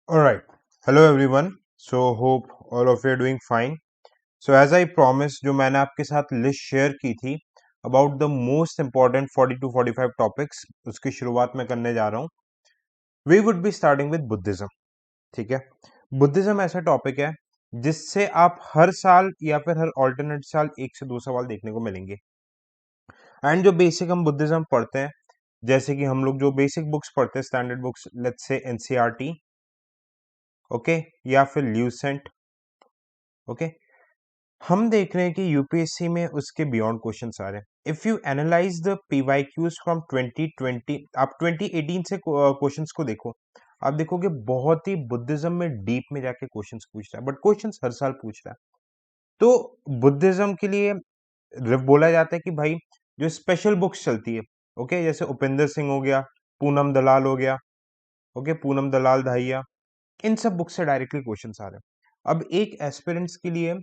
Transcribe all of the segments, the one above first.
All right. Hello everyone. So hope all of you are doing fine. So as I promised, जो मैंने आपके साथ list share की थी about the most important 40 to 45 topics, उसकी शुरुआत मैं करने जा रहा हूँ. We would be starting with Buddhism. ठीक है. बुद्धिज्म ऐसा टॉपिक है जिससे आप हर साल या फिर हर ऑल्टरनेट साल एक से दो सवाल देखने को मिलेंगे. एंड जो बेसिक हम बुद्धिज्म पढ़ते हैं, जैसे कि हम लोग जो बेसिक बुक्स पढ़ते हैं, standard books, let's say NCERT, okay, या फिर ल्यूसेंट, ओके, हम देख रहे हैं कि यूपीएससी में उसके बियॉन्ड क्वेश्चंस आ रहे हैं. If you analyse the PYQs from 2020, आप 2018 से क्वेश्चंस को देखो, आप देखोगे बहुत ही बुद्धिज्म में डीप में जाके क्वेश्चंस पूछ रहा है, बट क्वेश्चंस हर साल पूछ रहा है. तो बुद्धिज्म के लिए बोला जाता है कि भाई जो स्पेशल बुक्स चलती है, ओके, जैसे उपेंद्र सिंह हो गया, पूनम दलाल हो गया, ओके, पूनम दलाल धाइया, इन सब बुक्स से डायरेक्टली क्वेश्चंस आ रहे हैं. अब एक एस्पिरेंट्स के लिए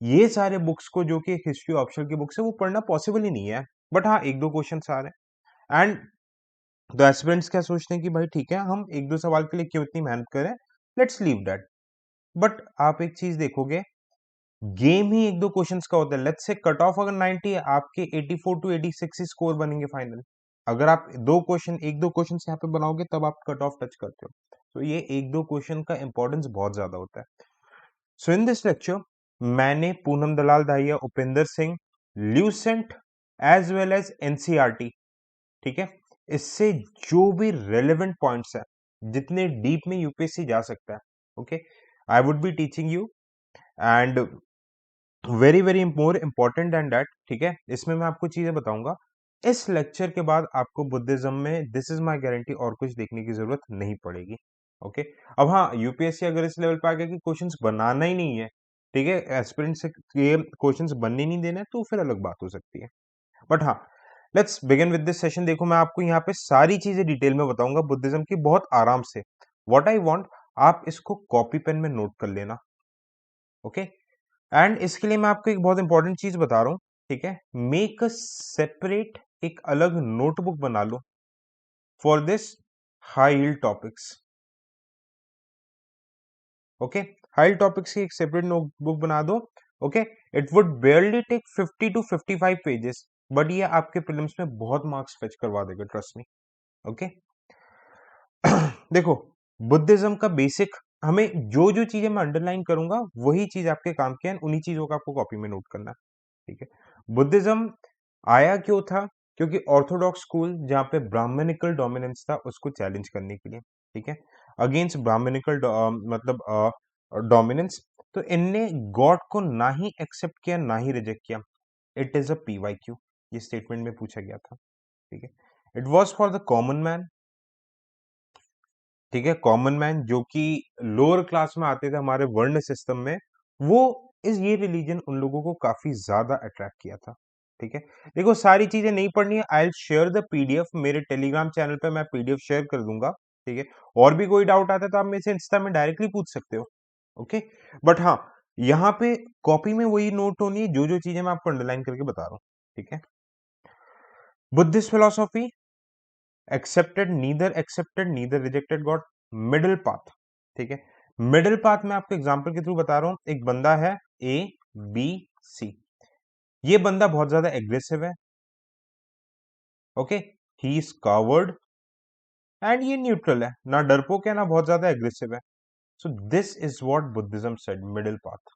ये सारे बुक्स को, जो कि एक हिस्ट्री ऑप्शनल की बुक्स है, वो पढ़ना पॉसिबल ही नहीं है. बट हाँ, एक दो क्वेश्चन आ रहे हैं. एंड द एस्पिरेंट्स क्या सोचते हैं कि भाई ठीक है, हम एक दो सवाल के लिए क्यों इतनी मेहनत करें, लेट्स लीव दैट. बट आप एक चीज देखोगे, गेम ही एक दो क्वेश्चंस का होता है. लेट्स से कट ऑफ अगर 90 है, आपके 84 to 86 ही स्कोर बनेंगे फाइनल. अगर आप एक दो क्वेश्चन यहाँ पे बनाओगे तब आप कट ऑफ टच करते हो. तो ये एक दो क्वेश्चन का इंपॉर्टेंस बहुत ज्यादा होता है. सो इन दिस लेक्चर मैंने Poonam Dalal Dahiya, Upendra Singh, Lucent as well as NCERT, ठीक है, इससे जो भी रेलेवेंट पॉइंट्स है, जितने डीप में यूपीएससी जा सकता है, okay, I would be teaching you. And very very more important than that, ठीक है, इसमें मैं आपको चीजें बताऊंगा. इस लेक्चर के बाद आपको बुद्धिज्म में, दिस इज माय गारंटी, और कुछ देखने की जरूरत नहीं पड़ेगी. ओके. अब हाँ, यूपीएससी अगर इस लेवल पे आ गया कि क्वेश्चंस बनाना ही नहीं है, ठीक है, एस्पिरेंट से ये क्वेश्चंस बनने नहीं देना है, तो फिर अलग बात हो सकती है. बट हाँ, let's begin with this session. देखो, मैं आपको यहाँ पे सारी चीजें डिटेल में बताऊंगा बुद्धिज्म की, बहुत आराम से. व्हाट आई वांट, आप इसको कॉपी पेन में नोट कर लेना. ओके. एंड इसके लिए मैं आपको एक बहुत इंपॉर्टेंट चीज बता रहा हूं, ठीक है, मेक अ सेपरेट, एक अलग नोटबुक बना लो for this high yield topics. Okay. High yield topics की एक सेपरेट नोटबुक बना दो. Okay. It would barely take 50 to 55 pages, but ये आपके प्रीलिम्स में बहुत मार्क्स फेच करवा देगा, ट्रस्ट मी. ओके. देखो, बुद्धिज्म का बेसिक, हमें जो जो चीजें मैं अंडरलाइन करूंगा वही चीज आपके काम की है, उन्हीं चीजों का आपको कॉपी में नोट करना है. ठीक है. बुद्धिज्म आया क्यों था? क्योंकि ऑर्थोडॉक्स स्कूल, जहां पे ब्राह्मणिकल डोमिनेंस था, उसको चैलेंज करने के लिए, ठीक है, अगेंस्ट ब्राह्मणिकल मतलब डोमिनेंस. तो इनने गॉड को ना ही एक्सेप्ट किया ना ही रिजेक्ट किया. इट इज अ पीवाईक्यू, ये स्टेटमेंट में पूछा गया था. ठीक है. It was for the common man. ठीक है, कॉमन मैन जो कि लोअर क्लास में आते थे हमारे वर्ण सिस्टम में, वो इस ये रिलीजन उन लोगों को काफी ज्यादा अट्रैक्ट किया था. ठीक है. देखो, सारी चीजें नहीं पढ़नी है, I will share the PDF मेरे टेलीग्राम चैनल पे, मैं पीडीएफ शेयर कर दूंगा. ठीक है. और भी कोई डाउट आता है तो आप मेरे से इंस्टा में डायरेक्टली पूछ सकते हो. ओके. बट हाँ, यहाँ पे कॉपी में वही नोट होनी है, जो जो चीजें मैं आपको अंडरलाइन करके बता रहा हूँ. ठीक है. Buddhist philosophy, accepted neither rejected God, middle path. ठीक है. मिडिल पाथ में आपको एग्जांपल के थ्रू बता रहा हूं. एक बंदा है, ए, बी, सी. ये बंदा बहुत ज्यादा एग्रेसिव है. Okay. He is coward. And ये न्यूट्रल है, ना डरपोक है ना बहुत ज्यादा एग्रेसिव है. So this is what Buddhism said, middle path.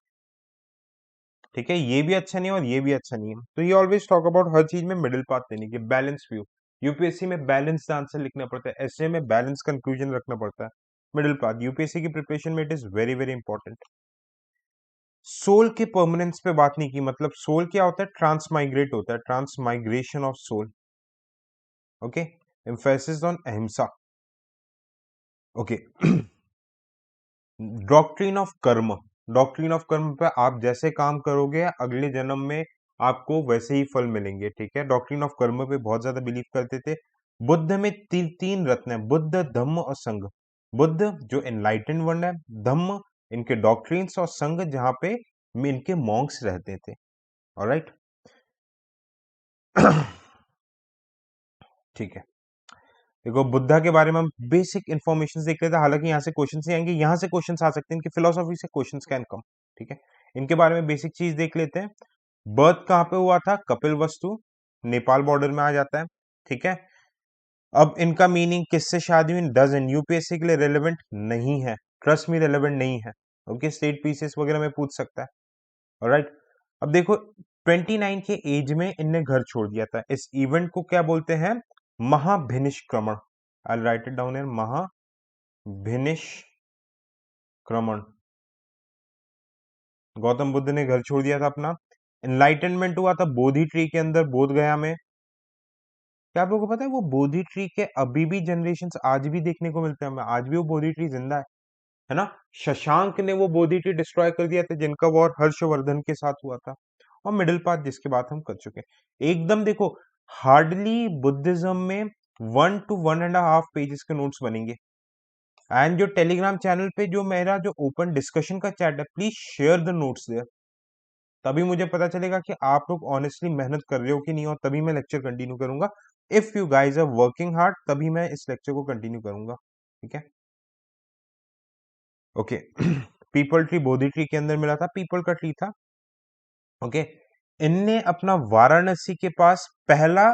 ठीक है. ये भी अच्छा नहीं है और ये भी अच्छा नहीं है, तो ये ऑलवेज टॉक अबाउट हर चीज में मिडिल पाथ देने की, बैलेंस व्यू. यूपीएससी में बैलेंस्ड आंसर लिखना पड़ता है, एसए में बैलेंस कंक्लूजन रखना पड़ता है. मिडिल पाथ यूपीएससी की प्रिपरेशन में it is very very important. Soul के परमानेंस पे बात नहीं की. मतलब सोल क्या होता है? ट्रांसमाइग्रेट होता है, transmigration of soul. Okay. Emphasis on ahimsa. Okay. Doctrine of karma. Doctrine of karma पे, आप जैसे काम करोगे अगले जन्म में आपको वैसे ही फल मिलेंगे. ठीक है. डॉक्ट्रिन ऑफ कर्म पे बहुत ज्यादा बिलीव करते थे. बुद्ध में तीन रत्न है, बुद्ध, धम्म और संघ. बुद्ध जो एनलाइटेंड वन है, धम्म इनके डॉक्ट्रिन्स, और संघ जहां पे इनके मॉन्क्स रहते थे. ऑलराइट. ठीक है. देखो बुद्धा के बारे में हम बेसिक इंफॉर्मेशन देख लेते हैं, हालांकि यहाँ से क्वेश्चन नहीं आएंगे, यहाँ से क्वेश्चन आ सकते हैं, इनकी फिलोसॉफी से क्वेश्चन कैन कम। ठीक है, इनके बारे में बेसिक चीज देख लेते हैं। बर्थ कहाँ पे हुआ था? कपिल वस्तु, नेपाल बॉर्डर में आ जाता है। ठीक है, अब इनका मीनिंग किससे शादी हुई डजन यूपीएससी के लिए रेलेवेंट नहीं है, ट्रस्ट में रेलेवेंट नहीं है। ओके, स्टेट पीसीएस वगैरह में पूछ सकता है। ऑलराइट, अब देखो 29 के एज में इनने घर छोड़ दिया था। इस इवेंट को क्या बोलते हैं? महाभिनिष्क्रमण। आई राइट इट डाउन, महाभिनिष्क्रमण। गौतम बुद्ध ने घर छोड़ दिया था अपना। एनलाइटनमेंट हुआ था बोधि ट्री के अंदर, बोध गया में। क्या आप लोगों को पता है वो बोधि ट्री के अभी भी जनरेशन आज भी देखने को मिलते हैं हमें, आज भी वो बोधि ट्री जिंदा है ना? शशांक ने वो बोधि ट्री डिस्ट्रॉय कर दिया था, जिनका वॉर हर्षवर्धन के साथ हुआ था। और मिडिल पाथ जिसके बात हम कर चुके हैं एकदम। देखो हार्डली बुद्धिज्म में 1 to 1.5 पेजेस के नोट्स बनेंगे। एंड जो टेलीग्राम चैनल पे जो मेरा जो ओपन डिस्कशन का चैट है, please share the notes there. तभी मुझे पता चलेगा कि आप लोग ऑनेस्टली मेहनत कर रहे हो कि नहीं, और तभी मैं लेक्चर कंटिन्यू करूंगा। If you guys are working hard, तभी मैं इस लेक्चर को कंटिन्यू करूंगा। ठीक है, okay. Peepal tree Bodhi tree के अंदर मिला था, पीपल का ट्री था। ओके, इनने अपना वाराणसी के पास पहला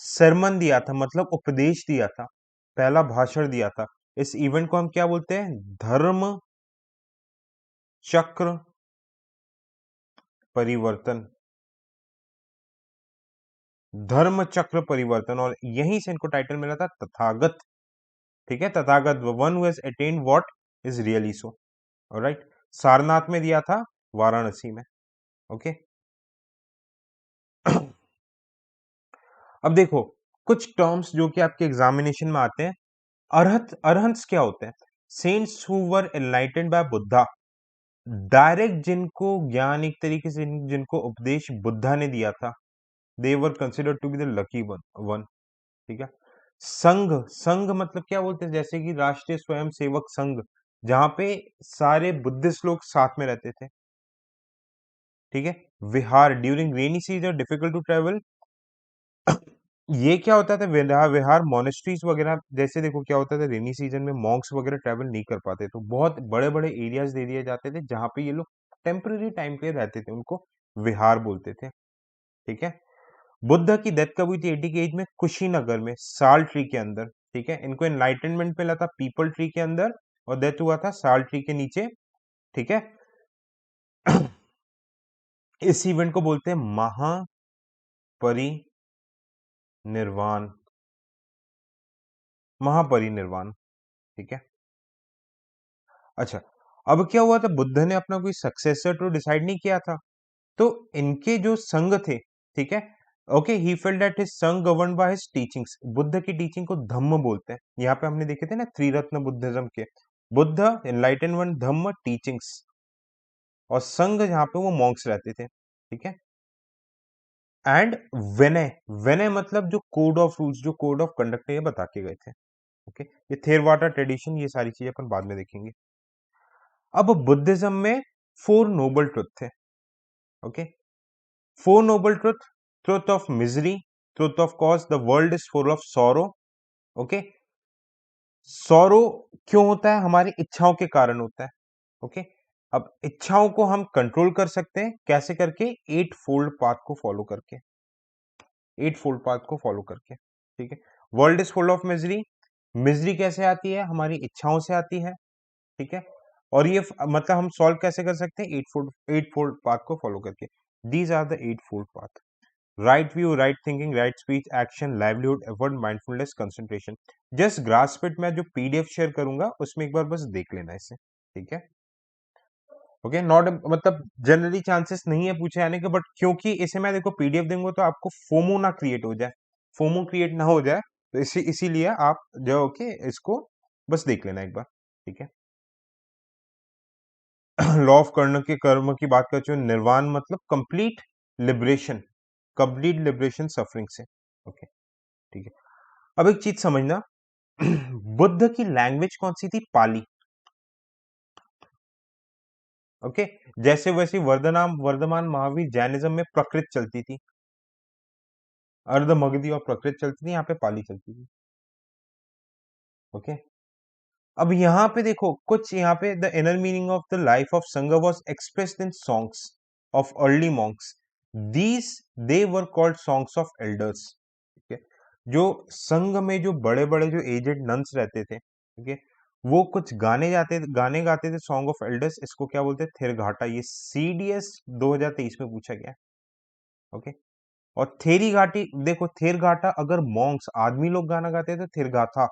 सरमन दिया था, मतलब उपदेश दिया था, पहला भाषण दिया था। इस इवेंट को हम क्या बोलते हैं? धर्म चक्र परिवर्तन। धर्म चक्र परिवर्तन, और यहीं से इनको टाइटल मिला था तथागत। ठीक है, Tathagata, one who has attained what is really so. Alright, Sarnath में दिया था, वाराणसी में। ओके। अब देखो कुछ टर्म्स जो कि आपके एग्जामिनेशन में आते हैं। अरहत, अरहंत्स क्या होते हैं? Saints who were enlightened by Buddha, direct जिनको ज्ञान एक तरीके से जिनको उपदेश बुद्धा ने दिया था, they were considered to be the lucky one. ठीक है, संघ, संघ मतलब क्या बोलते हैं? जैसे कि राष्ट्रीय स्वयं सेवक संघ, जहां पे सारे बुद्धिस्ट लोग साथ में रहते थे। ठीक है, विहार, during rainy season difficult to travel. ये क्या होता था? विहार, विहार मोनेस्ट्रीज वगैरह, जैसे देखो क्या होता था, रेनी सीजन में मॉन्क्स वगैरह ट्रेवल नहीं कर पाते, तो बहुत बड़े बड़े एरियाज दे दिए जाते थे जहां पे ये लोग टेम्पररी टाइम पे रहते थे, उनको विहार बोलते थे। ठीक है, बुद्ध की डेथ कब हुई थी? 80 की एज में, कुशीनगर में, साल ट्री के अंदर। ठीक है, इनको एनलाइटनमेंट मिला था पीपल ट्री के अंदर, और डेथ हुआ था साल ट्री के नीचे। ठीक है, इस इवेंट को बोलते हैं महापरिनिर्वाण। महापरिनिर्वाण। ठीक है, अच्छा। अब क्या हुआ था? बुद्ध ने अपना कोई सक्सेसर तो डिसाइड नहीं किया था, तो इनके जो संघ थे, ठीक है, okay, he felt that his sangha govern by his teachings. Buddha की टीचिंग को धम्म बोलते हैं। यहाँ पे हमने देखे थे ना त्रिरत्न बुद्धिज्म के, बुद्ध, एनलाइटन वन, धम्म, टीचिंग्स, और संघ जहाँ पे वो मॉन्क्स रहते थे। ठीक है, एंड विनय, विनय मतलब जो कोड ऑफ रूल्स, जो कोड ऑफ कंडक्ट है, ये बता के गए थे। ओके, ये थेरवाटा ट्रेडिशन, ये सारी चीजें अपन बाद में देखेंगे। अब बुद्धिज्म में 4 नोबल ट्रुथ थे। Okay, 4 noble truth: truth of misery, truth of cause, the world is full of sorrow. Okay, sorrow क्यों होता है? हमारी इच्छाओं के कारण होता है। ओके, अब इच्छाओं को हम कंट्रोल कर सकते हैं कैसे? करके 8 फोल्ड पाथ को फॉलो करके। ठीक है, world is full of misery, misery कैसे आती है? हमारी इच्छाओं से आती है। ठीक है, और ये मतलब हम सॉल्व कैसे कर सकते हैं? 8 फोल्ड पाथ को फॉलो करके। These are the 8 fold path: right view, right thinking, right speech, action, livelihood, effort, mindfulness, concentration. Just grasp it, मैं जो पीडीएफ शेयर करूंगा उसमें एक बार बस देख लेना इसे। ठीक है, ओके, नॉट मतलब जनरली चांसेस नहीं है पूछे आने के, बट क्योंकि इसे मैं देखो पीडीएफ दूंगा तो आपको फोमो ना क्रिएट हो जाए, फोमो क्रिएट ना हो जाए, तो इसीलिए आप जो ओके इसको बस देख लेना एक बार। ठीक है, लॉ ऑफ कर्ण के कर्म की बात कर चुके, निर्वाण मतलब complete liberation, complete liberation suffering से। ओके, ठीक है, अब एक चीज समझना, बुद्ध की लैंग्वेज कौन सी थी? पाली। ओके, जैसे वैसे वर्धमान वर्धमान महावीर जैनिज्म में प्रकृत चलती थी, अर्ध मगधी और प्रकृत चलती थी, यहाँ पे पाली चलती थी। ओके। अब यहाँ पे देखो कुछ यहाँ पे the inner meaning of the life of sangha was expressed in songs of early monks, these they were called songs of elders. ठीक है, जो संघ में जो बड़े बड़े जो एजेड नन्स रहते थे, ठीक है, वो कुछ गाने गाते थे सॉन्ग ऑफ एल्डर्स, इसको क्या बोलते हैं, थिरघाटा। ये CDS 2023 में पूछा गया। ओके। और थेरी घाटी देखो, थिरघाटा अगर मॉन्क्स आदमी लोग गाना गाते थे थिरगाथा,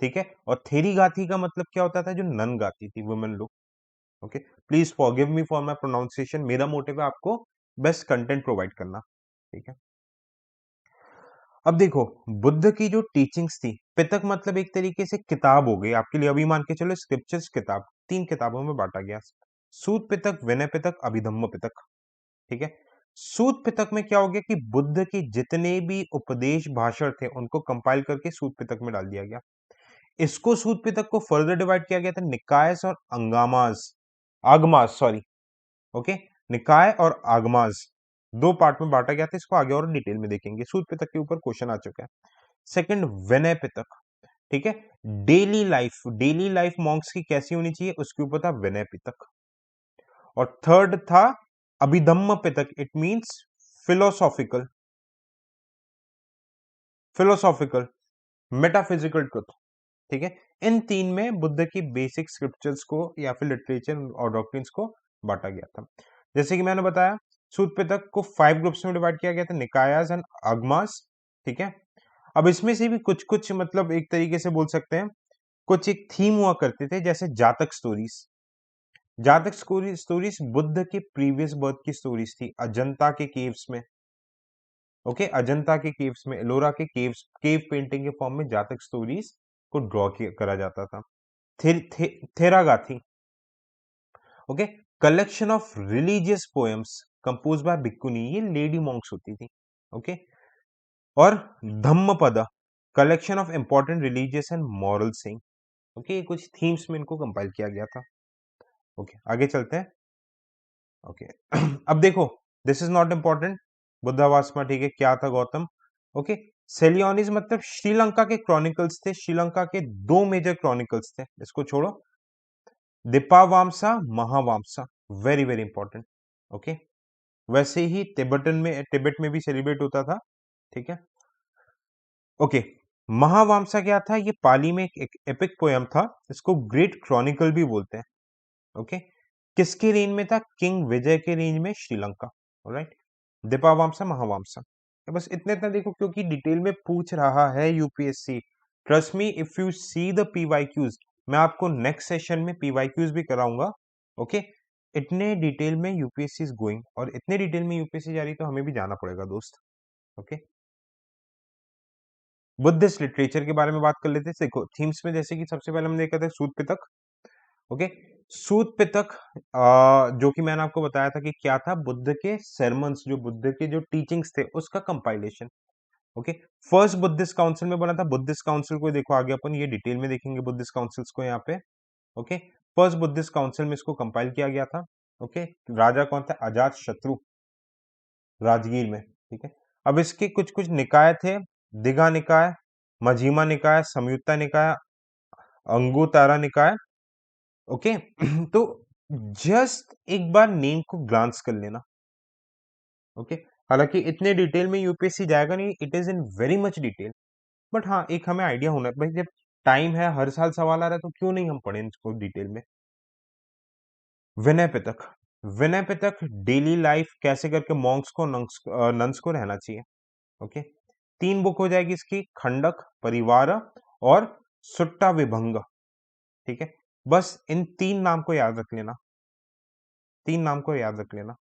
ठीक है, और थेरी गाथी का मतलब क्या होता था, जो नन गाती थी, वुमेन लोग। Okay, please forgive me for my pronunciation, मेरा मोटिव है आपको बेस्ट कंटेंट प्रोवाइड करना। ठीक है, अब देखो बुद्ध की जो टीचिंग्स थी, पितक मतलब एक तरीके से किताब हो गई आपके लिए, अभी मान के चलो स्क्रिप्चर्स किताब, 3 किताबों में बांटा गया, सूत पितक, विनय पितक, अभिधम्म पितक। ठीक है, सूत पितक में क्या हो गया कि बुद्ध के जितने भी उपदेश भाषण थे उनको कंपाइल करके सूत पितक में डाल दिया गया। इसको सूत पितक को फर्दर डिवाइड किया गया था निकायस और अंगामास, आगमास सॉरी। ओके, निकाय और आगमास, 2 पार्ट में बांटा गया था, इसको आगे और डिटेल में देखेंगे, सूत पितक के ऊपर क्वेश्चन आ चुका है। सेकंड, विनय पितक। ठीक है, डेली लाइफ मॉन्क्स की कैसी होनी चाहिए उसके ऊपर था विनय पितक। और थर्ड था Abhidhamma Pitaka, it means philosophical, philosophical metaphysical truth. ठीक है, इन 3 में बुद्ध की बेसिक स्क्रिप्चर्स को या फिर लिटरेचर और डॉक्ट्रिन्स को बांटा गया था। जैसे कि मैंने बताया, सूत पिटक को 5 ग्रुप्स में डिवाइड किया गया था, निकायास एंड आगमास। ठीक है, अब इसमें से भी कुछ कुछ मतलब एक तरीके से बोल सकते हैं, कुछ एक थीम हुआ करते थे, जैसे जातक स्टोरीज। जातक स्टोरीज बुद्ध के प्रीवियस बर्थ की स्टोरीज थी, अजंता के केव्स में। ओके, अजंता के केव्स में, एलोरा के केव्स, केव पेंटिंग के फॉर्म में जातक स्टोरीज को ड्रॉ करा जाता था। Therigatha, okay, collection of religious poems compose by bhikkhuni, ये लेडी मॉन्क्स होती थी। ओके, और Dhammapada, collection of important religious and moral saying. Okay, कुछ थीम्स में इनको कंपाइल किया गया था। ओके, आगे चलते हैं। ओके, अब देखो, दिस इज नॉट इंपॉर्टेंट, बुद्धावासमा, ठीक है, क्या था गौतम। ओके, सेलियोनिस मतलब श्रीलंका के क्रॉनिकल्स थे, श्रीलंका के 2 मेजर क्रॉनिकल्स थे, इसको छोड़ो। दीपावामसा, महावामसा, वेरी वेरी इंपॉर्टेंट। ओके, वैसे ही तिब्बत में भी सेलिब्रेट होता था। ठीक है, ओके, महावामसा क्या था, ये पाली में एक एपिक पोयम था, इसको ग्रेट क्रॉनिकल भी बोलते हैं। ओके, किसके रेंज में था, किंग विजय के रेंज में श्रीलंका। ऑलराइट, दीपावामसा, महावामसा। तो बस इतने इतना देखो, क्योंकि डिटेल में पूछ रहा है UPSC. Trust me, if you see the PYQs, मैं आपको नेक्स्ट सेशन में पीवाईक्यूज भी कराऊंगा। ओके, इतने डिटेल में यूपीएससी इज गोइंग, और इतने डिटेल में यूपीएससी जा रही, तो हमें भी जाना पड़ेगा दोस्त। ओके, बुद्धिस्ट लिटरेचर के बारे में बात कर लेते हैं। देखो थीम्स में, जैसे कि सबसे पहले हम देखा था सूत पितक। ओके, सूत पितक, जो कि मैंने आपको बताया था कि क्या था, बुद्ध के sermons, जो बुद्ध के जो टीचिंग्स थे उसका compilation. Okay, first Buddhist council में बना था, बुद्धिस्ट काउंसिल को देखो आगे अपन ये डिटेल में देखेंगे बुद्धिस्ट काउंसिल्स को यहाँ पे। ओके, फर्स्ट बुद्धिस्ट काउंसिल में इसको कंपाइल किया गया था। ओके, राजा कौन था, अजात शत्रु, राजगीर में। ठीक है, अब इसके कुछ कुछ निकाय थे, दिघा निकाय, मझीमा निकाय, संयुक्ता निकाय, अंगुतारा निकाय। ओके, तो जस्ट एक बार नेम को ग्लांस कर लेना। ओके, हालांकि इतने डिटेल में यूपीएससी जाएगा नहीं, it is in very much detail, but हाँ एक हमें आइडिया होना है भाई, जब टाइम है, हर साल सवाल आ रहा है, तो क्यों नहीं हम पढ़ें इसको डिटेल में। विनय पिटक, विनय पिटक, डेली लाइफ कैसे करके मॉन्क्स को, नंस को रहना चाहिए। ओके, 3 बुक हो जाएगी इसकी, खंडक, परिवार और सुट्टा विभंग। ठीक है, बस इन 3 नाम को याद रख लेना, 3 नाम को याद रख लेना।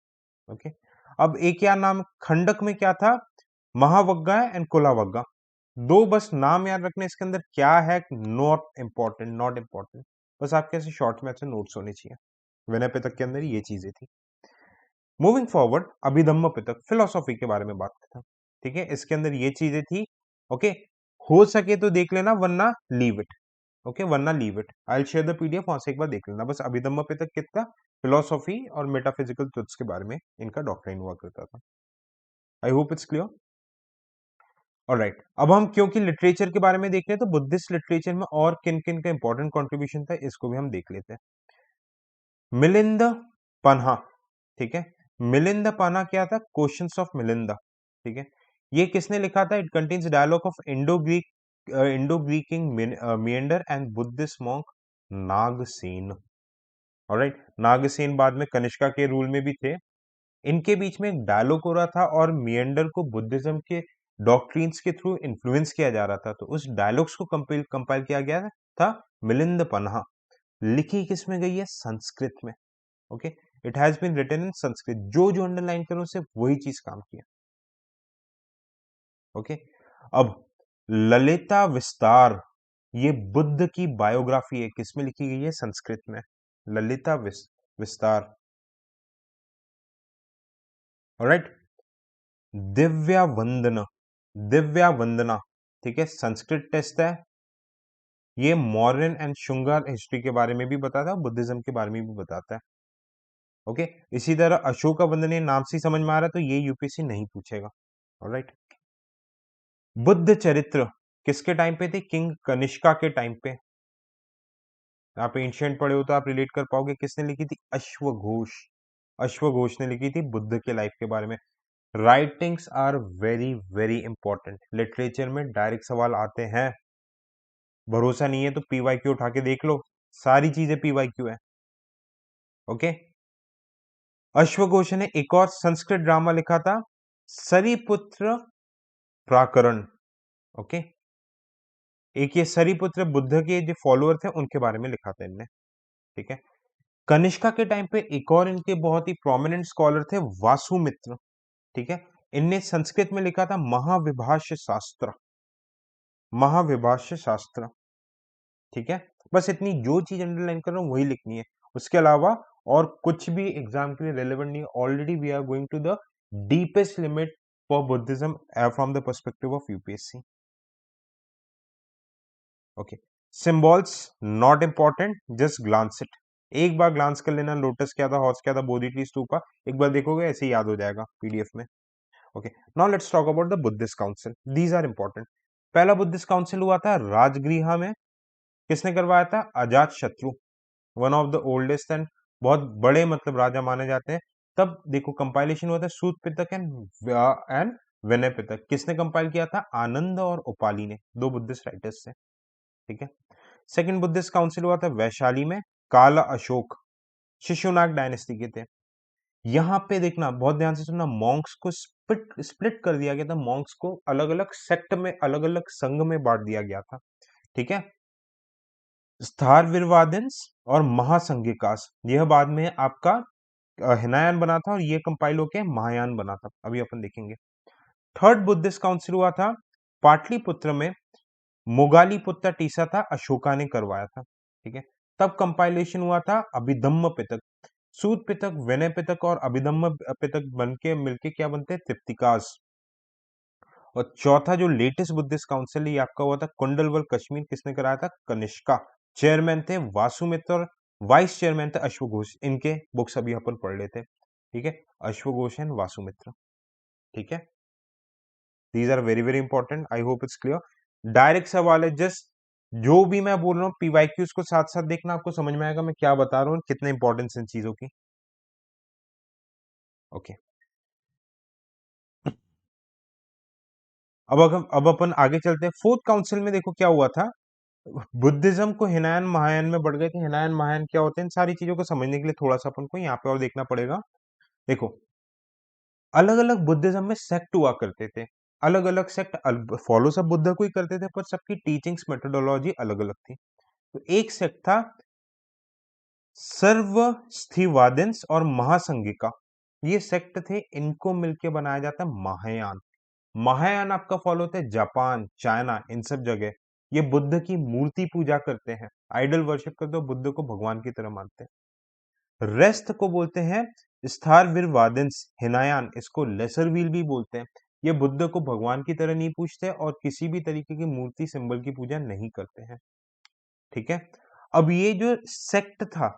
ओके, अब एक यार नाम खंडक में क्या था, महावग्गा एंड कुलावग्गा, 2 बस नाम याद रखने, इसके अंदर क्या है, नॉट इंपॉर्टेंट, नॉट इंपॉर्टेंट, बस आपके ऐसे शॉर्ट में ऐसे नोट्स होने चाहिए। विनय पिटक के अंदर ये चीजें थी। मूविंग फॉरवर्ड, अभिधम्म पिटक, फिलोसॉफी के बारे में बात करता हूं। ठीक है, इसके अंदर ये चीजें थी। ओके, हो सके तो देख लेना, वरना लीव इट। ओके, वरना leave it, I share the PDF, वहां से एक बार देख लेना। बस अभिधम्म पिटक कितना, फिलोसॉफी और मेटाफिजिकल ट्रुथ्स के बारे में इनका डॉक्ट्रिन हुआ करता था। आई होप इट्स क्लियर। ऑलराइट, अब हम क्योंकि लिटरेचर के बारे में देख रहे हैं तो बुद्धिस्ट लिटरेचर में और किन किन का इंपॉर्टेंट कंट्रीब्यूशन था इसको भी हम देख लेते हैं। मिलिंद पन्हा, ठीक है, मिलिंद पन्हा क्या था, क्वेश्चंस ऑफ मिलिंदा, ठीक है, ये किसने लिखा था, it contains dialogue of Indo Greek king Menander and Buddhist monk Nagasena. Alright, Nagasena बाद में कनिष्का के रूल में भी थे, इनके बीच में एक डायलॉग हो रहा था और मिएंडर को बुद्धिज्म के डॉक्ट्रिन्स के थ्रू इन्फ्लुएंस किया जा रहा था, तो उस डायलॉग्स को कंपाइल किया गया था मिलिंद पन्हा। लिखी किस में गई है, संस्कृत में। Okay, it has been written in Sanskrit, जो जो अंडरलाइन करो सिर्फ वही चीज काम किया। ओके, अब ललिता विस्तार, ये बुद्ध की बायोग्राफी है, किसमें लिखी गई है, संस्कृत में, ललिता विस्तार। ऑलराइट, दिव्या वंदना, दिव्या वंदना, ठीक है, संस्कृत टेस्ट है, ये मौर्यन एंड शुंगार हिस्ट्री के बारे में भी बताता है, बुद्धिज्म के बारे में भी बताता है। ओके, इसी तरह अशोका वंदनीय नाम से समझ में आ रहा है तो ये यूपीएससी नहीं पूछेगा। ऑलराइट, बुद्ध चरित्र किसके टाइम पे थे, किंग कनिष्का के टाइम पे। आप एंशिएंट पढ़े हो तो आप रिलेट कर पाओगे, किसने लिखी थी, अश्वघोष, अश्वघोष ने लिखी थी बुद्ध के लाइफ के बारे में। Writings are very very important, literature में डायरेक्ट सवाल आते हैं, भरोसा नहीं है तो पीवाईक्यू उठा के देख लो, सारी चीजें पीवाईक्यू है। ओके, अश्वघोष ने एक और संस्कृत ड्रामा लिखा था, सरीपुत्र प्राकरण। ओके, एक ये सरीपुत्र बुद्ध के जो फॉलोअर थे उनके बारे में लिखा था इनने, ठीक है। कनिष्का के टाइम पे एक और इनके बहुत ही प्रोमिनेंट स्कॉलर थे, वासुमित्र, ठीक है, इनने संस्कृत में लिखा था महाविभाष्य शास्त्र, महाविभाष्य शास्त्र, ठीक है। बस इतनी जो चीज अंडरलाइन कर रहा हूं वही लिखनी है, उसके अलावा और कुछ भी एग्जाम के लिए रेलेवेंट नहीं है। Already we are going to the deepest limit for Buddhism from the perspective of UPSC. Okay, symbols not important, just glance it, एक बार ग्लांस कर लेना, लोटस क्या था, हॉर्स क्या था, बोधि ट्री स्तूपा, एक बार देखोगे ऐसे ही याद हो जाएगा पीडीएफ में। Okay, now let's talk about the Buddhist council, these are important. पहला बुद्धिस्ट काउंसिल हुआ था राजगृह में, किसने करवाया था, Ajatashatru, one of the oldest and बहुत बड़े मतलब राजा माने जाते हैं। तब देखो कंपाइलेशन हुआ था सूत पितक एंड विनय पितक, किसने कंपाइल किया था, आनंद और उपाली ने, दो बुद्धिस्ट राइटर्स से, ठीक है। सेकंड बुद्धिस्ट काउंसिल हुआ था वैशाली में, काला अशोक, शिशुनाग डायनेस्टी के थे। यहाँ पे देखना, बहुत ध्यान से सुनना, मॉन्क्स को स्प्लिट स्प्लिट कर दिया गया था, मॉन्क्स को अलग अलग सेक्ट में, अलग अलग संघ में बांट दिया गया था, ठीक है। स्थारविरवादंस और महासंघिकास, यह बाद में आपका हिनायान बना था और ये कंपाइल होके महायान बना था, अभी अपन देखेंगे। थर्ड बुद्धिस्ट काउंसिल हुआ था पाटलिपुत्र में, मोगालीपुत्र टीसा था, अशोका ने करवाया था, ठीक है। तब कंपाइलेशन हुआ था अभिधम्म पिटक, सूत पिटक, विनय पिटक और अभिधम्म पिटक बन के मिलके क्या बनते हैं, तृप्तिकास। और चौथा जो लेटेस्ट बुद्धिस्ट काउंसिल ये आपका हुआ था कुंडलवल कश्मीर, किसने कराया था, कनिष्का, चेयरमैन थे वासुमित्र और वाइस चेयरमैन थे अश्वघोष, इनके बुक्स अभी अपन पढ़ लेते हैं, ठीक है, अश्वघोष एंड वासुमित्र, ठीक है। These are very very important, I hope it's clear. Direct सवाल है, जस्ट जो भी मैं बोल रहा हूँ पीवाईक्यूज को साथ साथ देखना, आपको समझ में आएगा मैं क्या बता रहा हूँ, कितने इंपॉर्टेंस इन चीजों की। ओके, अब अपन आगे चलते हैं। फोर्थ काउंसिल में देखो क्या हुआ था, बुद्धिज्म को हिनायन महायान में बढ़ गए थे। हिनायन महायान क्या होते हैं, इन सारी चीजों को समझने के लिए थोड़ा सा अपन को यहाँ पे और देखना पड़ेगा। देखो, अलग अलग बुद्धिज्म में सेक्ट हुआ करते थे, अलग अलग सेक्ट फॉलो सब बुद्ध को ही करते थे, पर सबकी टीचिंग्स मेथोडोलॉजी अलग अलग थी। तो एक सेक्ट था सर्वस्थिवादिन्स और महासंगिका, ये सेक्ट थे, इनको मिलके बनाया जाता है महायान। महायान आपका फॉलो होता है जापान, चाइना, इन सब जगह। ये बुद्ध की मूर्ति पूजा करते हैं, आइडल वर्शिप करते हो, बुद्ध को भगवान की तरह मानते हैं। रेस्ट को बोलते हैं स्थारविरवादिन्स, हिनायान, इसको लेसर व्हील भी बोलते हैं। ये बुद्ध को भगवान की तरह नहीं पूछते और किसी भी तरीके की मूर्ति सिंबल की पूजा नहीं करते हैं, ठीक है। अब ये जो सेक्ट था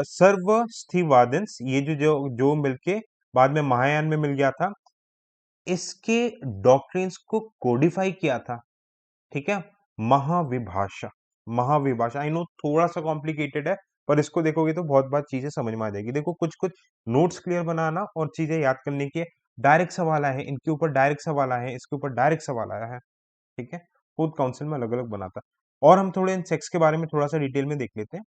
सर्वस्थिवादिन्स, ये जो जो जो मिलके बाद में महायान में मिल गया था, इसके डॉक्ट्रिन्स को कोडिफाई किया था, ठीक है, महाविभाषा। महाविभाषा, आई नो थोड़ा सा कॉम्प्लिकेटेड है, पर इसको देखोगे तो बहुत बात चीजें समझ में आ जाएगी। देखो कुछ कुछ नोट्स क्लियर बनाना और चीजें याद करने की है। डायरेक्ट सवाल आए हैं, इनके ऊपर डायरेक्ट सवाल आए हैं, इसके ऊपर डायरेक्ट सवाल आया है, ठीक है। खुद काउंसिल में अलग अलग बनाता। और हम थोड़े इन सेक्स के बारे में थोड़ा सा डिटेल में देख लेते हैं।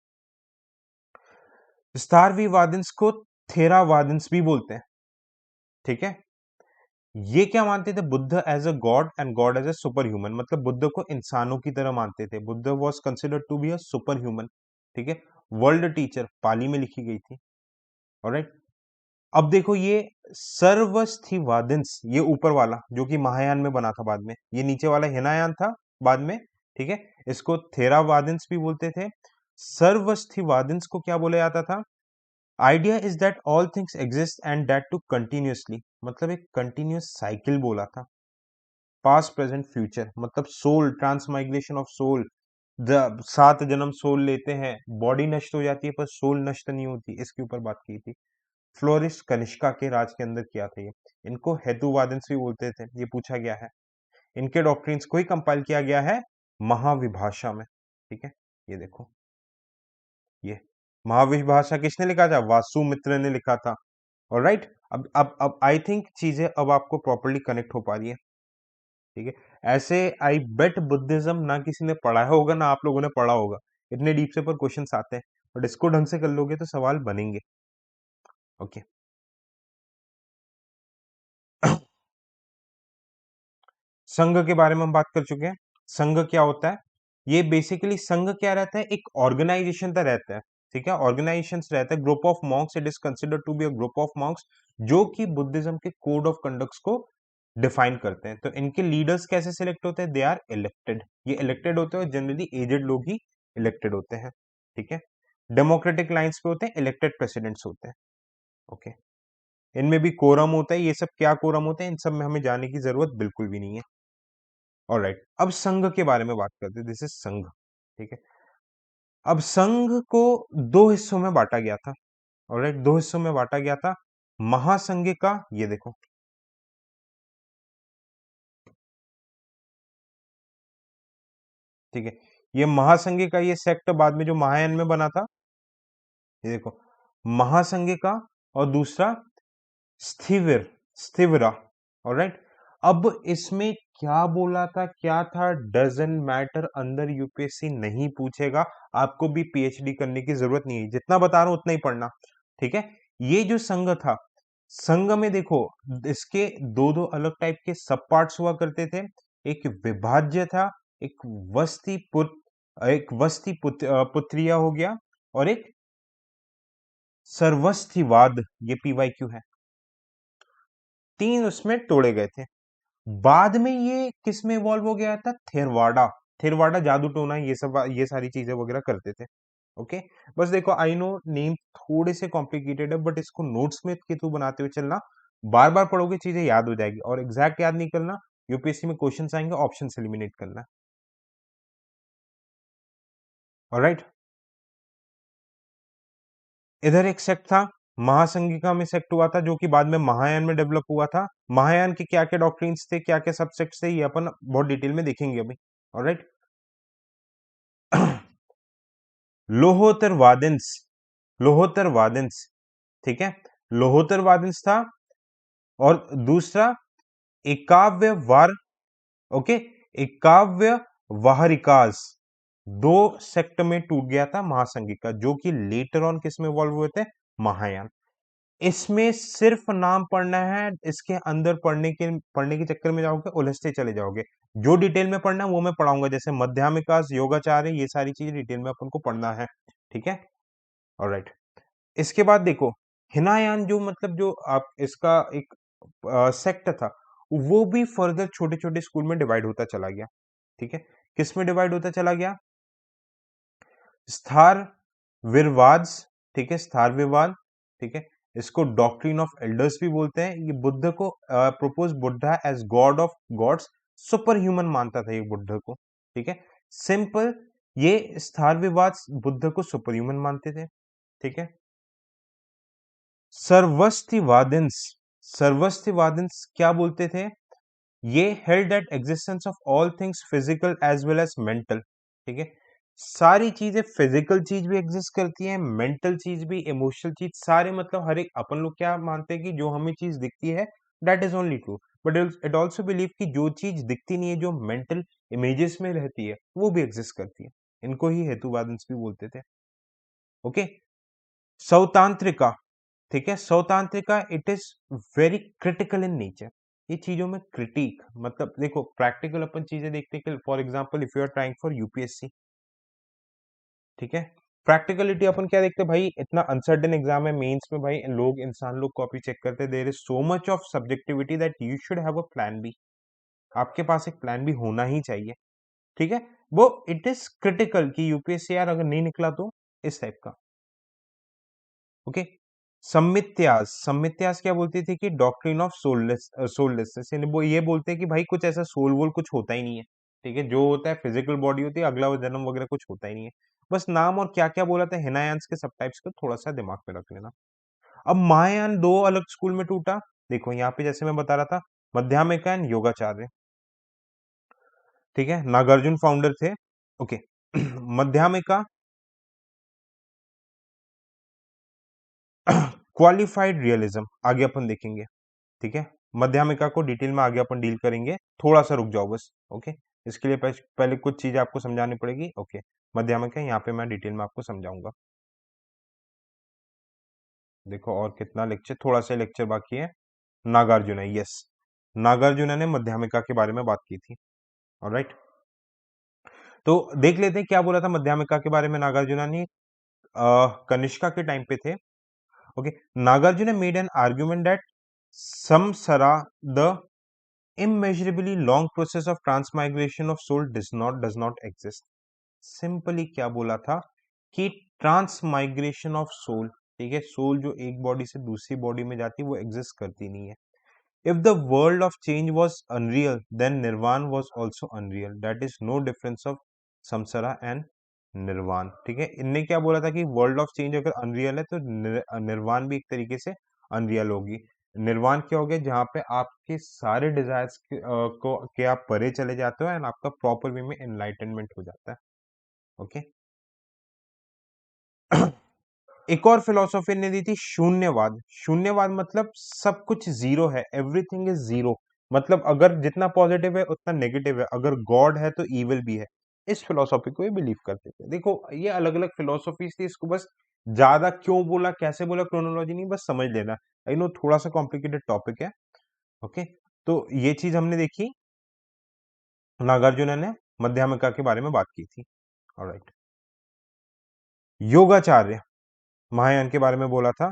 स्टारविवादन्स को थेरावादन्स भी बोलते हैं, ठीक है। ये क्या मानते थे? Buddha as a god and god as a super human, मतलब बुद्ध को इंसानों की तरह मानते थे। Buddha was considered to be a super human, ठीक है। वर्ल्ड टीचर पाली में लिखी गई थी, ऑलराइट। अब देखो ये सर्वस्थिवादिन्स, ये ऊपर वाला जो कि महायान में बना था बाद में, ये नीचे वाला हिनायान था बाद में, ठीक है। इसको थेरावादिन्स भी बोलते थे। सर्वस्थिवादिन्स को क्या बोला जाता था? Idea is that all things exist and that to continuously, मतलब एक कंटिन्यूअस साइकिल बोला था। पास्ट प्रेजेंट फ्यूचर, मतलब सोल, ट्रांसमाइग्रेशन ऑफ सोल, सात जन्म सोल लेते हैं, बॉडी नष्ट हो जाती है पर सोल नष्ट नहीं होती, इसके ऊपर बात की थी। फ्लोरिश कनिष्का के राज के अंदर किया था ये। इनको हेतुवादन भी बोलते थे, ये पूछा गया है। इनके डॉक्ट्रिन्स को ही कंपाइल किया गया है महाविभाषा में, ठीक है। ये देखो, ये महाविभाषा किसने लिखा था? वासुमित्र ने लिखा था, ऑलराइट। अब आई थिंक चीजें अब आपको प्रॉपर्ली कनेक्ट हो पा रही है, ठीक है। ऐसे आई बेट बुद्धिज्म ना किसी ने पढ़ा होगा ना आप लोगों ने पढ़ा होगा, इतने डीप से पर क्वेश्चंस आते हैं, बट इसको ढंग से कर लोगे तो सवाल बनेंगे, ओके। संघ के बारे में हम बात कर चुके हैं। संघ क्या होता है? ये बेसिकली संघ क्या रहता है? एक ऑर्गेनाइजेशन का रहता है, ठीक है। ऑर्गेनाइजेशन रहता है, group of monks, it is considered to be a group of monks जो कि बुद्धिज्म के कोड ऑफ कंडक्ट्स को डिफाइन करते हैं। तो इनके लीडर्स कैसे सिलेक्ट होते हैं? दे आर इलेक्टेड, ये इलेक्टेड होते हैं, जनरली एजेड लोग ही इलेक्टेड होते हैं, ठीक है। डेमोक्रेटिक लाइंस पे होते हैं, इलेक्टेड प्रेसिडेंट्स होते हैं, ओके। इनमें भी कोरम होता है, ये सब क्या कोरम होते हैं इन सब में हमें जाने की जरूरत बिल्कुल भी नहीं है, ऑलराइट। अब संघ के बारे में बात करते हैं, दिस इज संघ, ठीक है। अब संघ को दो हिस्सों में बांटा गया था, ऑलराइट, दो हिस्सों में बांटा गया था। महासंघ का, ये देखो, ठीक है, ये महासंघ का ये सेक्ट बाद में जो महायान में बना था, ये देखो, महासंघ का। और दूसरा स्थिविर, स्थिविरा, ऑलराइट। अब इसमें क्या बोला था, क्या था, डजंट मैटर, अंदर यूपीएससी नहीं पूछेगा, आपको भी पीएचडी करने की जरूरत नहीं है, जितना बता रहा हूं उतना ही पढ़ना, ठीक है। ये जो संघ था, संघ में देखो इसके दो दो अलग टाइप के सब पार्ट्स हुआ करते थे। एक विभाज्य था, एक पुत्रिया हो गया, और एक सर्वस्थिवाद, ये पीवाईक्यू है। तीन उसमें तोड़े गए थे। बाद में ये किस में इवॉल्व हो गया था? थेरवाडा। थेरवाडा जादू टोना ये सब, ये सारी चीजें वगैरह करते थे, ओके। बस देखो, आई नो नेम थोड़े से कॉम्प्लिकेटेड है, बट इसको नोट्स में के थ्रू बनाते हुए चलना, बार बार पढ़ोगे चीजें याद हो जाएगी, और एग्जैक्ट याद नहीं करना, यूपीएससी में क्वेश्चंस आएंगे, ऑप्शन एलिमिनेट करना, ऑलराइट। इधर एक सेक्ट था, महासंघिका में सेक्ट हुआ था, जो कि बाद में महायान में डेवलप हुआ था। महायान के क्या क्या डॉक्ट्रिन्स थे, क्या क्या सबसेक्ट्स थे, ये अपन बहुत डिटेल में देखेंगे अभी, ऑलराइट। लोहोत्तर वादन्स, लोहोत्तर वादन्स, ठीक है। लोहोत्तर वादन्स था, और दूसरा एकाव्य वार, ओके, एकाव्य वाहरिकाज। दो सेक्ट में टूट गया था महासंघिका, जो कि लेटर ऑन किस में इवॉल्व हुए थे? महायान। इसमें सिर्फ नाम पढ़ना है, इसके अंदर पढ़ने के चक्कर में जाओगे उलझते चले जाओगे। जो डिटेल में पढ़ना है वो मैं पढ़ाऊंगा, जैसे मध्यामिकास, योगाचार्य, ये सारी चीजें डिटेल में अपन को पढ़ना है, ठीक है, ऑलराइट। इसके बाद देखो, हिनायान जो, मतलब जो आप इसका एक सेक्ट था, वो भी फर्दर छोटे छोटे स्कूल में डिवाइड होता चला गया, ठीक है। किस में डिवाइड होता चला गया? स्थार विरवाद, ठीक है, स्थार विवाद, ठीक है। इसको डॉक्ट्रिन ऑफ एल्डर्स भी बोलते हैं। ये बुद्ध को propose Buddha as god of gods, super human मानता था ये बुद्ध को, ठीक है। सिंपल, ये स्थार विवाद बुद्ध को सुपर ह्यूमन मानते थे, ठीक है। सर्वस्तिवादिन्स, सर्वस्तिवादins क्या बोलते थे? ये held that existence of all things physical as well as mental. ठीक है, सारी चीजें, फिजिकल चीज भी एग्जिस्ट करती है, मेंटल चीज भी, इमोशनल चीज, सारे मतलब हर एक, अपन लोग क्या मानते हैं कि जो हमें चीज दिखती है that is only true, but it also believe कि जो चीज दिखती नहीं है, जो मेंटल इमेजेस में रहती है, वो भी एग्जिस्ट करती है। इनको ही हेतुवादन भी बोलते थे। ओके, सौतांत्रिका। ठीक है, Sautrantika, it is very critical in nature. ये चीजों में क्रिटिक, मतलब देखो प्रैक्टिकल अपन चीजें देखते हैं कि for example if you are trying for UPSC, ठीक है, प्रैक्टिकलिटी अपन क्या देखते हैं भाई, इतना अनसर्टेन एग्जाम है मेंस में भाई, लोग, इंसान लोग कॉपी चेक करते हैं, there is so much of subjectivity that you should have a plan B. आपके पास एक प्लान बी होना ही चाहिए। ठीक है, वो इट इज क्रिटिकल कि यूपीएससी यार अगर नहीं निकला तो, इस टाइप का। ओके, सम्मित्यास, सम्मित्यास क्या बोलती थी कि डॉक्ट्रिन ऑफ सोललेसनेस, यानी वो ये बोलते हैं कि भाई कुछ ऐसा सोल वोल कुछ होता ही नहीं है। ठीक है, जो होता है फिजिकल बॉडी होती है, अगला जन्म वगैरह कुछ होता ही नहीं है। बस नाम और क्या क्या बोला था हिनायांस के सब टाइप्स का थोड़ा सा दिमाग में रख लेना। अब महायान दो अलग स्कूल में टूटा। देखो यहाँ पे जैसे मैं बता रहा था, मध्यामिका एंड योगाचार्य। ठीक है, नागार्जुन फाउंडर थे। ओके मध्यामिका क्वालिफाइड रियलिज्म, आगे अपन देखेंगे। ठीक है, मध्यामिका को डिटेल में आगे अपन डील करेंगे, थोड़ा सा रुक जाओ बस। ओके, इसके लिए पहले कुछ चीजें आपको समझानी पड़ेगी। ओके, मध्यामिका यहाँ पे मैं डिटेल में आपको समझाऊंगा। देखो और कितना लेक्चर, थोड़ा सा लेक्चर बाकी है। नागार्जुन है, यस, नागार्जुन ने मध्यामिका के बारे में बात की थी। ऑलराइट, तो देख लेते हैं क्या बोला था मध्यामिका के बारे में नागार्जुन ने। कनिष्का के टाइम पे थे। Okay, Nagarjuna made an argument that samsara, the immeasurably long process of transmigration of soul does not exist। Simply क्या बोला था कि ट्रांसमाइग्रेशन ऑफ सोल, ठीक है, सोल जो एक बॉडी से दूसरी बॉडी में जाती है वो एग्जिस्ट करती नहीं है। If the world of change was unreal then nirvan was also unreal, that is no difference of samsara and निर्वाण। ठीक है, इनने क्या बोला था कि वर्ल्ड ऑफ चेंज अगर अनरियल है तो निर्वाण भी एक तरीके से अनरियल होगी। निर्वाण क्या हो गया, जहाँ पे आपके सारे डिजायर्स को के आप परे चले जाते हो एंड आपका प्रॉपर वे में एनलाइटनमेंट हो जाता है। ओके एक और फिलोसॉफी ने दी थी शून्यवाद। शून्यवाद मतलब सब कुछ जीरो है, एवरीथिंग इज जीरो, मतलब अगर जितना पॉजिटिव है उतना नेगेटिव है, अगर गॉड है तो इविल भी है। इस फिलोसॉफी को ये बिलीव करते थे। देखो ये अलग अलग फिलोसॉफीज थी, इसको बस ज्यादा क्यों बोला कैसे बोला क्रोनोलॉजी नहीं, बस समझ लेना। आई नो थोड़ा सा कॉम्प्लिकेटेड टॉपिक है। ओके, तो ये चीज हमने देखी, नागार्जुन ने मध्यामिका के बारे में बात की थी। ऑलराइट, योगाचार्य, महायान के बारे में बोला था।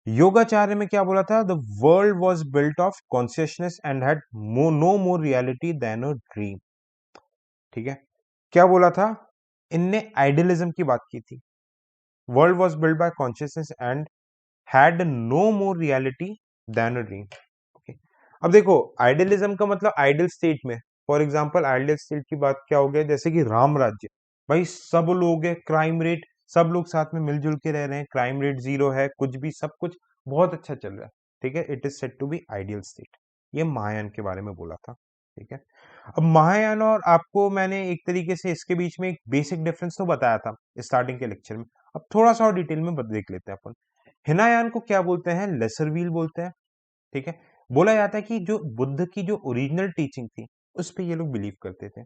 योगाचार्य में क्या बोला था, the world was built of consciousness and had no more reality than a dream. ठीक है, क्या बोला था, इनने आइडियलिज्म की बात की थी। World was built by consciousness and had no more reality than a dream. Okay, अब देखो आइडियलिज्म का मतलब आइडियल स्टेट में, फॉर एग्जांपल आइडियल स्टेट की बात क्या हो गया, जैसे कि राम राज्य, भाई सब लोग है, क्राइम रेट, सब लोग साथ में मिलजुल के रह रहे हैं, क्राइम रेट जीरो है, कुछ भी सब कुछ बहुत अच्छा चल रहा है। ठीक है, it is said to be ideal state. ये महायान के बारे में बोला था। ठीक है, अब महायान और आपको मैंने एक तरीके से इसके बीच में एक बेसिक डिफरेंस तो बताया था स्टार्टिंग के लेक्चर में। अब थोड़ा सा और डिटेल में देख लेते हैं अपन। हिनायान को क्या बोलते हैं, लेसर व्हील बोलते हैं। ठीक है, बोला जाता है कि जो बुद्ध की जो ओरिजिनल टीचिंग थी उस पे ये लोग बिलीव करते थे।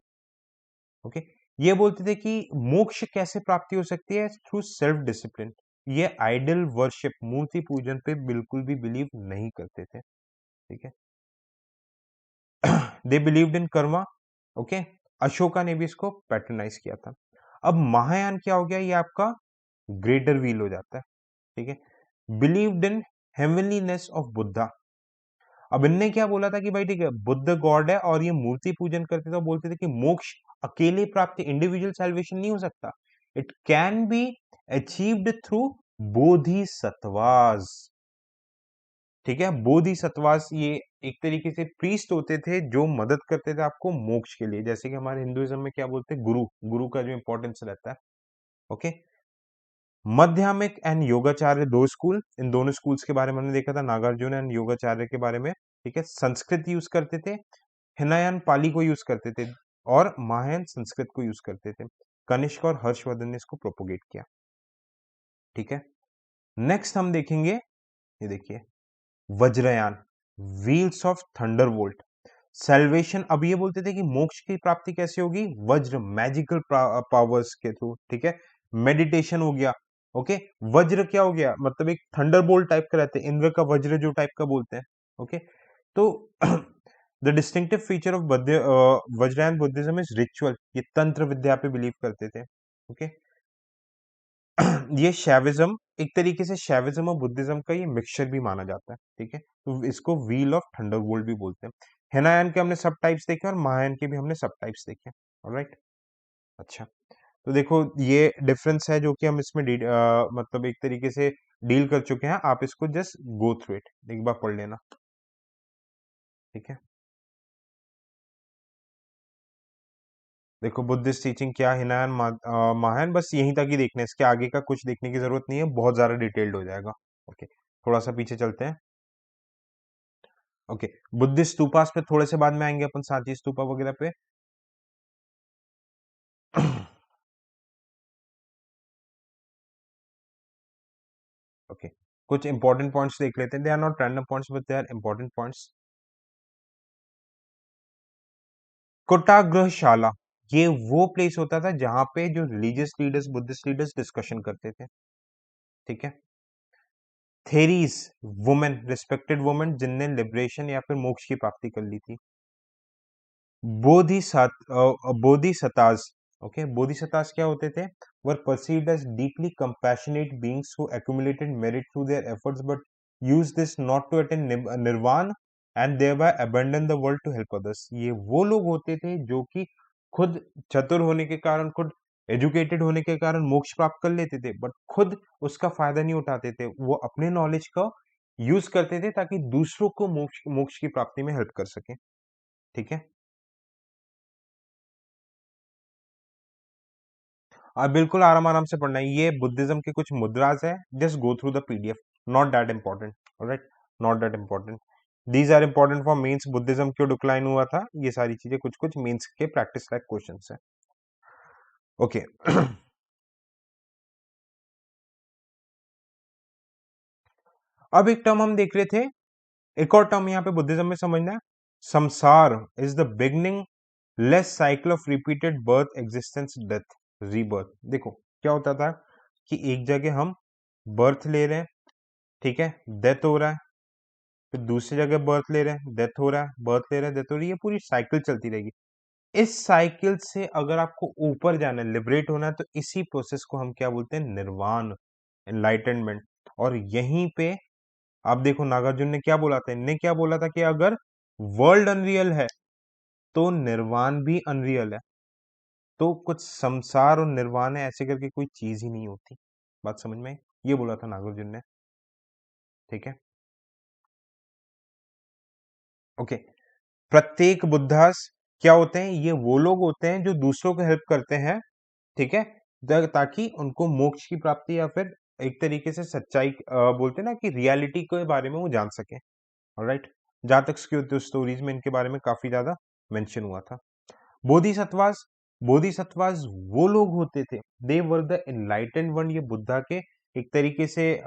ओके, ये बोलते थे कि मोक्ष कैसे प्राप्ति हो सकती है, थ्रू सेल्फ डिसिप्लिन। ये आइडल वर्शिप, मूर्ति पूजन पे बिल्कुल भी बिलीव नहीं करते थे। ठीक है, they believed in Karma. Okay, Ashoka ने भी इसको पैटर्नाइज किया था। अब महायान क्या हो गया, ये आपका ग्रेटर व्हील हो जाता है। ठीक है, बिलीव्ड इन हेवनलीनेस ऑफ बुद्धा। अब इनने क्या बोला था कि भाई ठीक है बुद्ध गॉड है और ये मूर्ति पूजन करते थे, तो बोलते थे कि मोक्ष अकेले प्राप्ति, इंडिविजुअल सैल्वेशन नहीं हो सकता, it can be achieved through bodhisattvas. ठीक है, बोधिसत्वास ये एक तरीके से प्रीस्ट होते थे जो मदद करते थे आपको मोक्ष के लिए, जैसे कि हमारे हिंदुइज्म में क्या बोलते हैं, गुरु, गुरु का जो इंपॉर्टेंस रहता है। ओके, माध्यमिक एंड योगाचार्य, दो स्कूल, इन दोनों स्कूल्स के बारे में हमने देखा था, नागार्जुन एंड योगाचार्य के बारे में। ठीक है, संस्कृत यूज करते थे, हिनायान पाली को यूज करते थे, और महायान संस्कृत को यूज करते थे। कनिष्क और हर्षवर्धन ने इसको प्रोपोगेट किया। ठीक है, नेक्स्ट हम देखेंगे, ये देखिए Vajrayana, wheels of Thunderbolt, salvation. अब ये बोलते थे कि मोक्ष की प्राप्ति कैसे होगी, वज्र, मैजिकल पावर्स के थ्रू। ठीक है, मेडिटेशन हो गया। ओके, वज्र क्या हो गया, मतलब एक थंडरबोल्ट टाइप का रहता है, इंद्र का वज्र जो टाइप का बोलते हैं। ओके, तो the distinctive feature of Vajrayana Buddhism is ritual, ये तंत्र विद्या पे बिलीव करते थे। ओके, ये शैविज्म, एक तरीके से शैविज्म और बुद्धिज्म का ये मिक्सचर भी माना जाता है। ठीक है, तो इसको व्हील ऑफ थंडरबोल्ट भी बोलते हैं। हिनायान के हमने सब टाइप्स देखे और महायान के भी हमने सब टाइप्स देखे। ऑलराइट, अच्छा, तो देखो ये डिफरेंस है जो कि हम इसमें मतलब एक तरीके से डील कर चुके हैं। आप इसको जस्ट गो थ्रू इट, एक बार पढ़ लेना। ठीक है, देखो बुद्धिस्ट टीचिंग क्या, हिनायान, महायान, बस यहीं तक ही देखना है, इसके आगे का कुछ देखने की जरूरत नहीं है, बहुत ज्यादा डिटेल्ड हो जाएगा। ओके, थोड़ा सा पीछे चलते हैं। ओके, बुद्धिस्ट स्तूपास पे थोड़े से बाद में आएंगे अपन, सांची स्तूपा वगैरह पे। ओके, कुछ इंपॉर्टेंट पॉइंट्स देख लेते हैं, they are not random points but they are important points. Kutagarashala, ये वो प्लेस होता था जहां पे जो religious leaders, Buddhist leaders discussion करते थे। ठीक है, थेरीज, वुमेन, रिस्पेक्टेड वुमेन जिनने लिबरेशन या फिर मोक्ष की प्राप्ति कर ली थी। बोधिसत्ताज, ओके, बोधिसत्ताज क्या होते थे, were perceived as deeply compassionate beings who accumulated merit through their efforts but use this not to attain nirvana and thereby abandon the world to help others। ये वो लोग होते थे जो कि खुद चतुर होने के कारण, खुद एजुकेटेड होने के कारण मोक्ष प्राप्त कर लेते थे, बट खुद उसका फायदा नहीं उठाते थे, वो अपने नॉलेज का यूज करते थे ताकि दूसरों को मोक्ष मोक्ष की प्राप्ति में हेल्प कर सके। ठीक है, बिल्कुल आराम आराम से पढ़ना है, ये बुद्धिज्म के कुछ मुद्राज है, just go through the PDF, not that important. Alright, not that important, these are important for mains, Buddhism क्यों डिक्लाइन हुआ था, ये सारी चीजें कुछ कुछ मेंस के प्रैक्टिस लाइक क्वेश्चंस है। ओके, अब एक टर्म हम देख रहे थे, एक और टर्म यहाँ पे बुद्धिज्म में समझना है, संसार is the beginning less cycle of repeated birth existence death rebirth. देखो क्या होता था कि एक जगह हम बर्थ ले रहे हैं, ठीक है, डेथ हो रहा है, फिर दूसरी जगह बर्थ ले रहे हैं, डेथ हो रहा है, बर्थ ले रहे हैं, डेथ हो रही है, ये पूरी साइकिल चलती रहेगी। इस साइकिल से अगर आपको ऊपर जाना है, लिबरेट होना है, तो इसी प्रोसेस को हम क्या बोलते हैं, निर्वाण, एनलाइटनमेंट। और यहीं पे आप देखो नागार्जुन ने क्या बोला था, इनने क्या बोला था कि अगर वर्ल्ड अनरियल है तो निर्वाण भी अनरियल है, तो कुछ संसार और निर्वाण है ऐसे करके कोई चीज ही नहीं होती। बात समझ में आई? ये बोला था नागार्जुन ने। ठीक है, ओके, प्रत्येक बुद्धास क्या होते हैं, ये वो लोग होते हैं जो दूसरों को हेल्प करते हैं। ठीक है, ताकि उनको मोक्ष की प्राप्ति या फिर एक तरीके से सच्चाई, बोलते हैं ना कि रियलिटी के बारे में वो जान सके। ऑलराइट, जहां तक स्टोरीज में इनके बारे में काफी ज्यादा मेंशन हुआ था। बोधिसत्वास, बोधिसत्वास वो लोग होते थे, दे वर द एनलाइटेंड वन, ये बुद्धा के एक तरीके से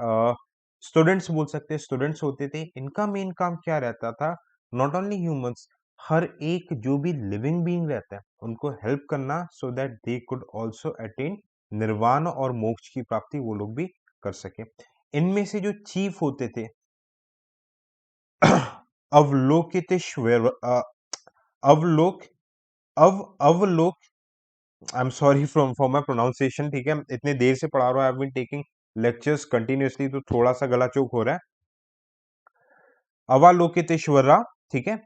स्टूडेंट्स बोल सकते हैं, स्टूडेंट्स होते थे। इनका मेन काम क्या रहता था, नॉट ओनली ह्यूमंस, हर एक जो भी लिविंग बीइंग रहता है उनको हेल्प करना, so that they could also attain निर्वाण और मोक्ष की प्राप्ति वो लोग भी कर सके। इनमें से जो चीफ होते थे अवलोकितेश्वर, अवलोक अवलोक, I am sorry from for my pronunciation. ठीक है, इतने देर से पढ़ा रहा हूँ, I have been taking lectures continuously, तो थोड़ा सा गला चौक हो रहा है। अवालोकितेश्वरा, ठीक है,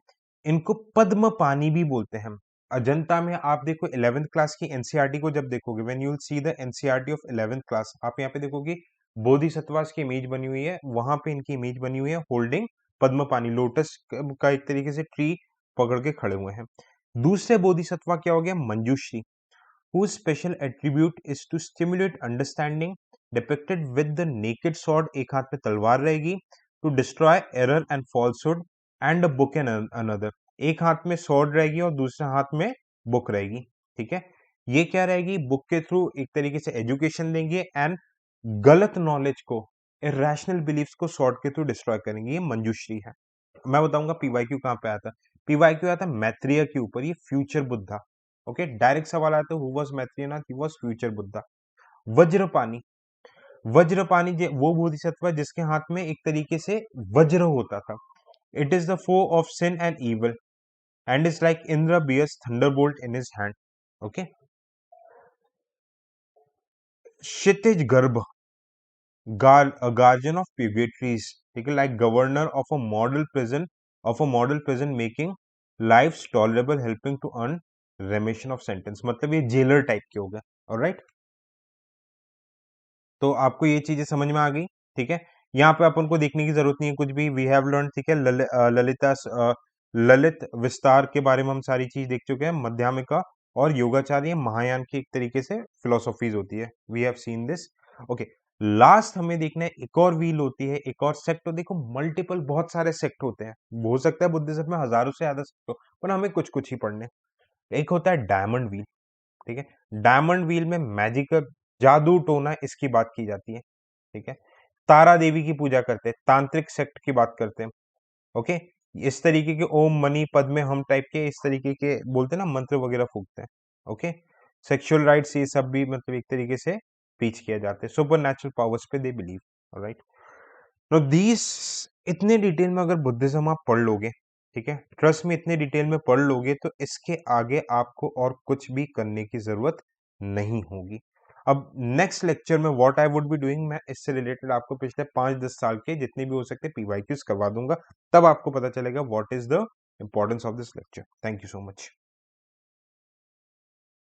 इनको पद्म पानी भी बोलते हैं। अजंता में आप देखो 11th क्लास की एनसीईआरटी को जब देखोगे, when you will see the NCERT of 11th class, आप यहाँ पे देखोगे बोधिसत्वास की इमेज बनी हुई है, वहां पे इनकी इमेज बनी हुई है होल्डिंग पद्म पानी, लोटस का एक तरीके से ट्री पकड़ के खड़े हुए हैं। दूसरे बोधिसत्वा क्या हो गया, Manjushri, whose special attribute is to stimulate understanding depicted with the naked sword, एक हाथ में तलवार रहेगी, to destroy error and falsehood and a book in another, एक हाथ में स्वॉर्ड रहेगी और दूसरे हाथ में बुक रहेगी, ठीक है। ये क्या रहेगी, बुक के थ्रू एक तरीके से एजुकेशन देंगे एंड गलत नॉलेज को, इरेशनल बिलीफ्स को स्वॉर्ड के थ्रू डिस्ट्रॉय करेंगे। ये मंजूश्री है। मैं बताऊंगा पीवाईक्यू कहाँ पे आया था। पीवाईक्यू आया था मैत्रेय के ऊपर, ये फ्यूचर बुद्धा। ओके, डायरेक्ट सवाल आया था, who was Maitreyanatha, he was future Buddha. Vajrapani, Vajrapani वो बोधिसत्व है जिसके हाथ में एक तरीके से वज्र होता था। It is the foe of sin and evil and is like Indra bears thunderbolt in his hand. Okay, Kshitigarbha, guardian of purgatories, ठीक है, like governor of a model prison making lives tolerable, helping to earn remission of sentence, मतलब ये jailer type के हो गए। Alright, तो आपको ये चीजें समझ में आ गई, ठीक है। यहाँ पे अपन को देखने की जरूरत नहीं है कुछ भी, वी हैव लर्न, ठीक है। ललित विस्तार के बारे में हम सारी चीज देख चुके हैं, मध्यमिका और योगाचार्य महायान की एक तरीके से फिलोसॉफीज होती है, we have seen this. Okay, last हमें देखना है एक और व्हील होती है, एक और सेक्ट। तो देखो मल्टीपल बहुत सारे सेक्ट होते हैं, हो सकता है बुद्धिज्म में हजारों से ज्यादा सेक्ट हो, पर हमें कुछ कुछ ही पढ़ने। एक होता है डायमंड व्हील, ठीक है। डायमंड व्हील में मैजिकल, जादू टोना, इसकी बात की जाती है, ठीक है। तारा देवी की पूजा करते हैं, तांत्रिक सेक्ट की बात करते हैं। ओके, इस तरीके के ओम मनी पद्मे हम टाइप के इस तरीके के बोलते हैं ना, मंत्र वगैरह फूकते हैं। ओके, सेक्सुअल राइट्स ये सब भी मतलब एक तरीके से प्रीच किया जाते हैं, सुपर नेचुरल पावर्स पे they believe. Alright, know these, इतने डिटेल में अगर बुद्धिज्म आप पढ़ लोगे, ठीक है, ट्रस्ट में इतने डिटेल में पढ़ लोगे तो इसके आगे आपको और कुछ भी करने की जरूरत नहीं होगी। अब नेक्स्ट लेक्चर में what I would be doing, मैं इससे रिलेटेड आपको पिछले 5-10 साल के जितने भी हो सकते पीवाईक्यूज करवा दूंगा, तब आपको पता चलेगा what is the importance of this lecture. Thank you so much.